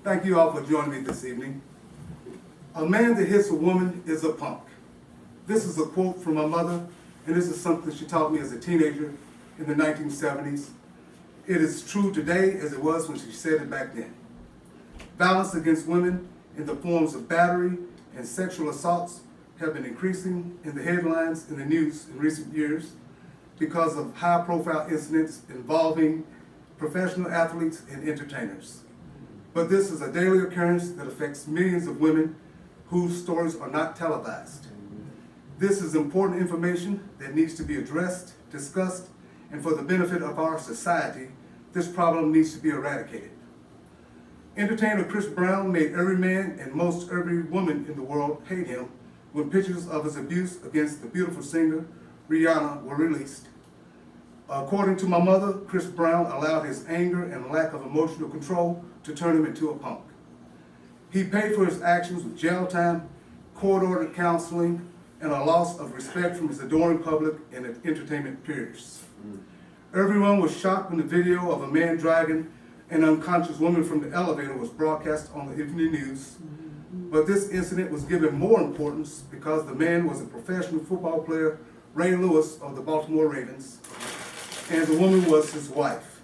Thank you all for joining me this evening. A man that hits a woman is a punk. This is a quote from my mother, and this is something she taught me as a teenager in the 1970s. It is true today as it was when she said it back then. Violence against women in the forms of battery and sexual assaults have been increasing in the headlines in the news in recent years because of high-profile incidents involving professional athletes and entertainers. But this is a daily occurrence that affects millions of women whose stories are not televised. This is important information that needs to be addressed, discussed, and for the benefit of our society, this problem needs to be eradicated. Entertainer Chris Brown made every man and most every woman in the world hate him when pictures of his abuse against the beautiful singer Rihanna were released. According to my mother, Chris Brown allowed his anger and lack of emotional control to turn him into a punk. He paid for his actions with jail time, court-ordered counseling, and a loss of respect from his adoring public and entertainment peers. Everyone was shocked when the video of a man dragging an unconscious woman from the elevator was broadcast on the evening news. But this incident was given more importance because the man was a professional football player, Ray Lewis of the Baltimore Ravens, and the woman was his wife.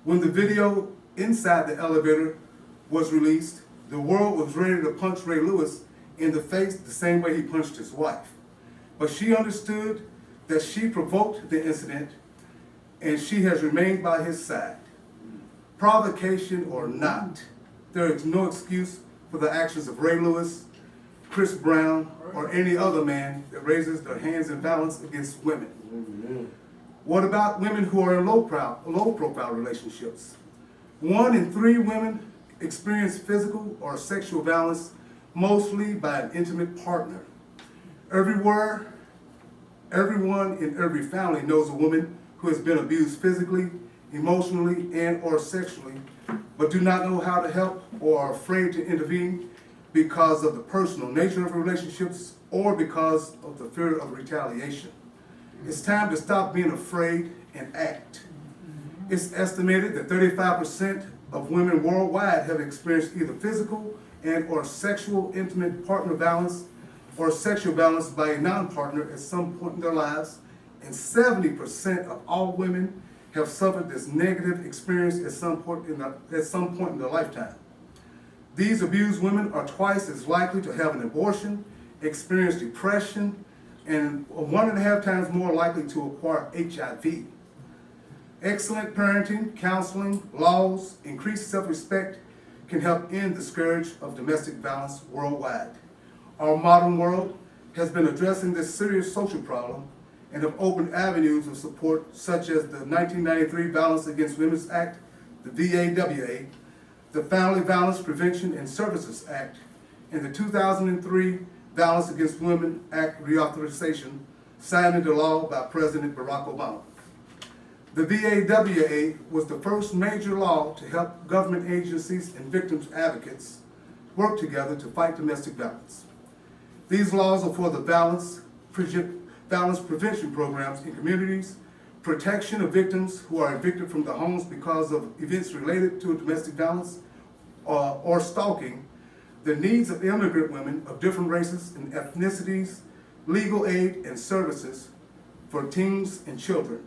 When the video inside the elevator was released, the world was ready to punch Ray Lewis in the face the same way he punched his wife. But she understood that she provoked the incident and she has remained by his side. Provocation or not, there is no excuse for the actions of Ray Lewis, Chris Brown, or any other man that raises their hands in violence against women. What about women who are in low-profile relationships? 1 in 3 women experience physical or sexual violence, mostly by an intimate partner. Everyone in every family knows a woman who has been abused physically, emotionally, and or sexually, but do not know how to help or are afraid to intervene because of the personal nature of relationships or because of the fear of retaliation. It's time to stop being afraid and act. It's estimated that 35% of women worldwide have experienced either physical and or sexual intimate partner violence or sexual violence by a non-partner at some point in their lives, and 70% of all women have suffered this negative experience at some point in their lifetime. These abused women are twice as likely to have an abortion, experience depression, and 1.5 times more likely to acquire HIV. Excellent parenting, counseling, laws, increased self-respect can help end the scourge of domestic violence worldwide. Our modern world has been addressing this serious social problem and have opened avenues of support such as the 1993 Violence Against Women's Act, the VAWA, the Family Violence Prevention and Services Act, and the 2003 Violence Against Women Act reauthorization, signed into law by President Barack Obama. The VAWA was the first major law to help government agencies and victims advocates work together to fight domestic violence. These laws are for the violence prevention programs in communities, protection of victims who are evicted from their homes because of events related to domestic violence or stalking, the needs of immigrant women of different races and ethnicities, legal aid and services for teens and children.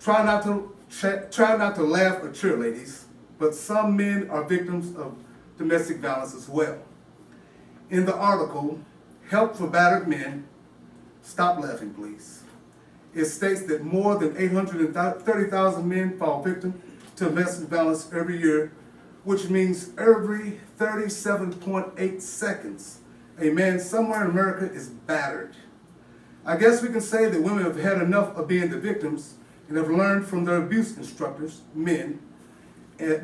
Try not to laugh or cheer, ladies, but some men are victims of domestic violence as well. In the article, Help for Battered Men, stop laughing please, it states that more than 830,000 men fall victim to domestic violence every year, which means every 37.8 seconds, a man somewhere in America is battered. I guess we can say that women have had enough of being the victims and have learned from their abuse instructors, men,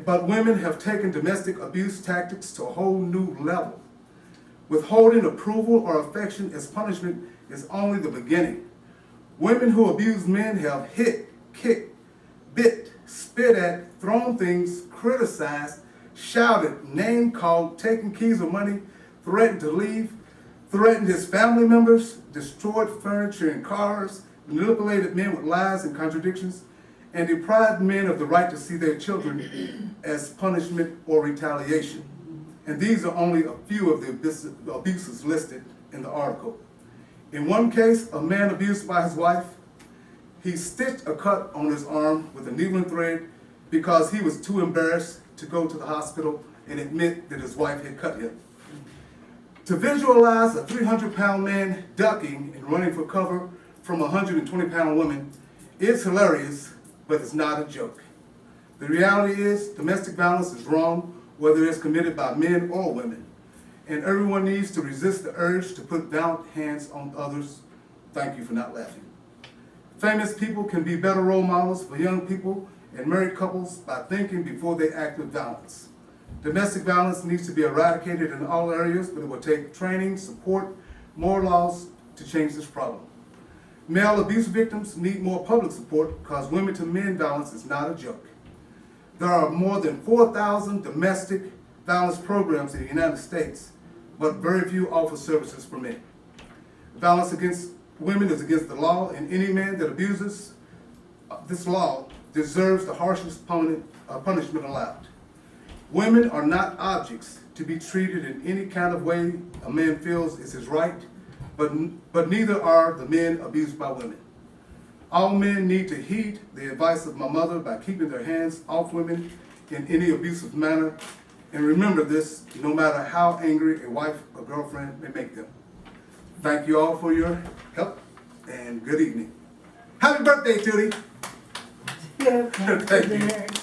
but women have taken domestic abuse tactics to a whole new level. Withholding approval or affection as punishment is only the beginning. Women who abuse men have hit, kicked, bit, spit at, thrown things, criticized, shouted, name-called, taken keys or money, threatened to leave, threatened his family members, destroyed furniture and cars, manipulated men with lies and contradictions, and deprive men of the right to see their children as punishment or retaliation. And these are only a few of the abuses listed in the article. In one case, a man abused by his wife, he stitched a cut on his arm with a needle and thread because he was too embarrassed to go to the hospital and admit that his wife had cut him. To visualize a 300-pound man ducking and running for cover from a 120-pound woman is hilarious, but it's not a joke. The reality is domestic violence is wrong, whether it's committed by men or women. And everyone needs to resist the urge to put violent hands on others. Thank you for not laughing. Famous people can be better role models for young people and married couples by thinking before they act with violence. Domestic violence needs to be eradicated in all areas, but it will take training, support, more laws to change this problem. Male abuse victims need more public support because women-to-men violence is not a joke. There are more than 4,000 domestic violence programs in the United States, but very few offer services for men. Violence against women is against the law, and any man that abuses this law deserves the harshest punishment allowed. Women are not objects to be treated in any kind of way a man feels is his right, but neither are the men abused by women. All men need to heed the advice of my mother by keeping their hands off women in any abusive manner. And remember this, no matter how angry a wife or girlfriend may make them. Thank you all for your help, and good evening. Happy birthday, Tootie! Yeah, Thank you.